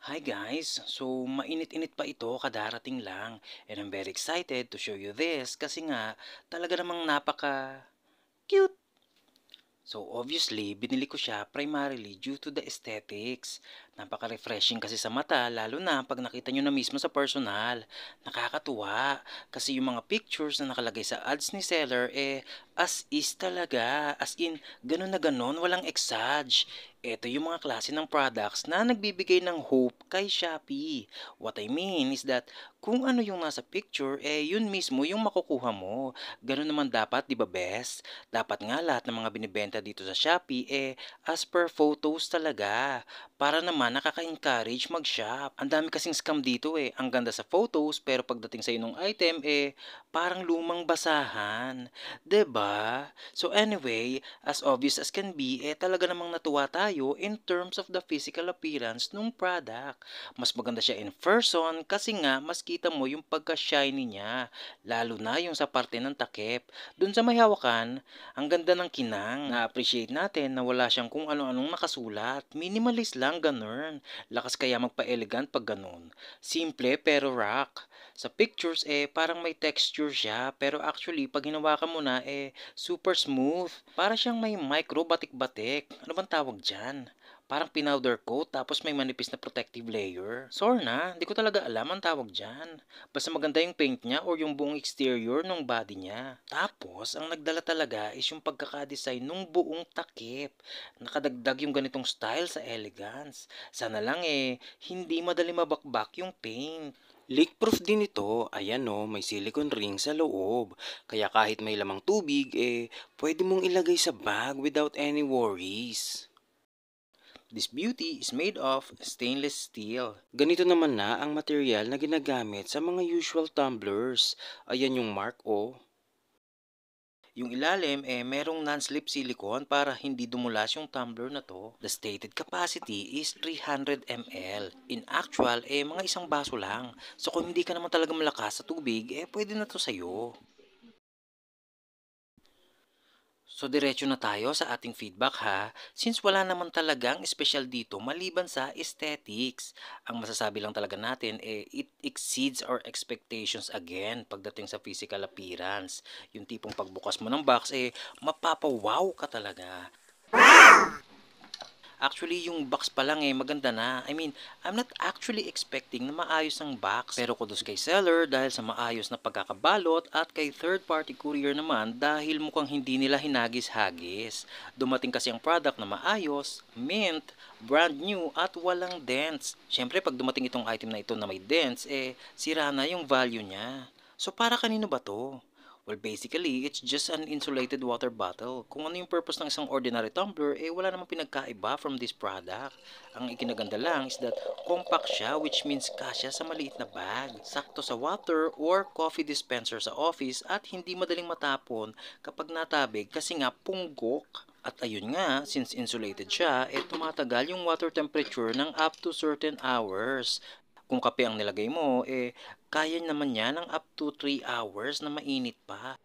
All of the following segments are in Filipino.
Hi guys! So, mainit-init pa ito, kadarating lang. And I'm very excited to show you this kasi nga, talaga namang napaka-cute. So obviously, binili ko siya primarily due to the aesthetics. Napaka-refreshing kasi sa mata, lalo na pag nakita nyo na mismo sa personal. Nakakatuwa. Kasi yung mga pictures na nakalagay sa ads ni seller, as is talaga. As in, ganun na ganun, walang exage. Ito yung mga klase ng products na nagbibigay ng hope kay Shopee. What I mean is that, kung ano yung nasa picture, yun mismo yung makukuha mo. Ganun naman dapat, di ba best? Dapat nga lahat ng mga binibenta dito sa Shopee as per photos talaga para naman nakaka-encourage mag-shop. Ang dami kasing scam dito Ang ganda sa photos pero pagdating sa inong item parang lumang basahan. 'Di ba? So anyway, as obvious as can be talaga namang natuwa tayo in terms of the physical appearance ng product. Mas maganda siya in person kasi nga mas kita mo yung pagka-shiny niya, lalo na yung sa parte ng takip. Dun sa may hawakan, ang ganda ng kinang. Na-appreciate natin na wala siyang kung ano-anong nakasulat. Minimalist lang, ganun. Lakas kaya magpa-elegant pag ganun. Simple pero rock. Sa pictures parang may texture siya pero actually pag hinawakan mo na super smooth. Para siyang may micro batik-batik. Ano bang tawag diyan? Parang pinowder coat tapos may manipis na protective layer. Sorna, hindi ko talaga alam ang tawag diyan. Basta maganda yung paint niya or yung buong exterior ng body niya. Tapos, ang nagdala talaga is yung pagkakadesign ng buong takip. Nakadagdag yung ganitong style sa elegance. Sana lang hindi madali mabakbak yung paint. Leak-proof din ito. Ayan no, may silicone ring sa loob. Kaya kahit may lamang tubig, pwede mong ilagay sa bag without any worries. This beauty is made of stainless steel. Ganito naman na ang material na ginagamit sa mga usual tumblers. Ayan yung mark oh. Yung ilalim merong non-slip silicone para hindi dumulas yung tumbler na to. The stated capacity is 300 ml. In actual mga isang baso lang. So kung hindi ka naman talaga malakas sa tubig pwede na to sa'yo. So diretso na tayo sa ating feedback ha, since wala naman talagang espesyal dito maliban sa aesthetics. Ang masasabi lang talaga natin it exceeds our expectations again pagdating sa physical appearance. Yung tipong pagbukas mo ng box mapapawaw ka talaga. Actually, yung box pa lang maganda na. I mean, I'm not actually expecting na maayos ang box. Pero kudos kay seller dahil sa maayos na pagkakabalot at kay third party courier naman dahil mukhang hindi nila hinagis-hagis. Dumating kasi ang product na maayos, mint, brand new at walang dents. Siyempre, pag dumating itong item na ito na may dents, sira na yung value niya. So para kanino ba to? Well, basically, it's just an insulated water bottle. Kung ano yung purpose ng isang ordinary tumbler, wala namang pinagkaiba from this product. Ang ikinaganda lang is that compact siya, which means kasya sa maliit na bag. Sakto sa water or coffee dispenser sa office at hindi madaling matapon kapag natabig kasi nga punggok. At ayun nga, since insulated siya, tumatagal yung water temperature ng up to certain hours. Kung kape ang nilagay mo, kaya naman niya ng up to 3 hours na mainit pa.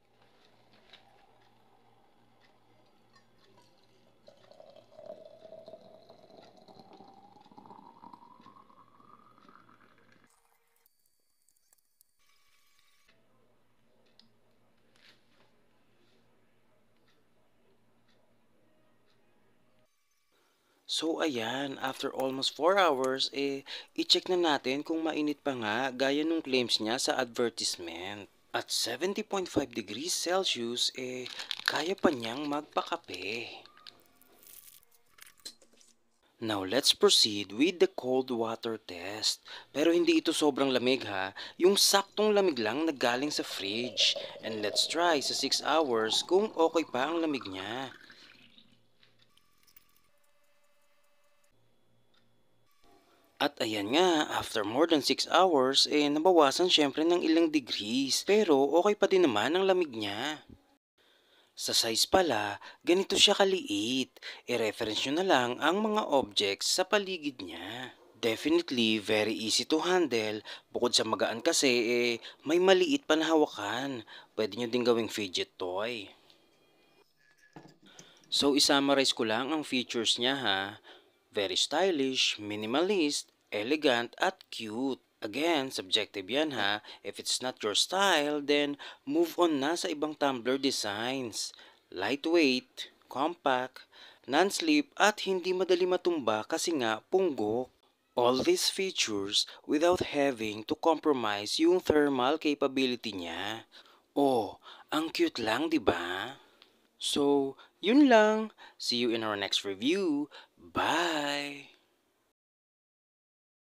So ayan, after almost 4 hours, i-check na natin kung mainit pa nga gaya nung claims niya sa advertisement. At 70.5 degrees Celsius, kaya pa niyang magpakape. Now let's proceed with the cold water test. Pero hindi ito sobrang lamig ha, yung saktong lamig lang na galing sa fridge. And let's try sa 6 hours kung okay pa ang lamig niya. At ayan nga, after more than 6 hours, nabawasan syempre ng ilang degrees. Pero okay pa din naman ang lamig niya. Sa size pala, ganito siya kaliit. I-reference nyo na lang ang mga objects sa paligid niya. Definitely, very easy to handle. Bukod sa magaan kasi, may maliit pa na hawakan. Pwede nyo din gawing fidget toy. So, isummarize ko lang ang features niya ha. Very stylish, minimalist, elegant at cute. Again, subjective yan ha. If it's not your style, then move on na sa ibang tumbler designs. Lightweight, compact, non-slip at hindi madali matumba kasi nga punggok. All these features without having to compromise yung thermal capability niya. Oh, ang cute lang, 'di ba? So, yun lang. See you in our next review. Bye!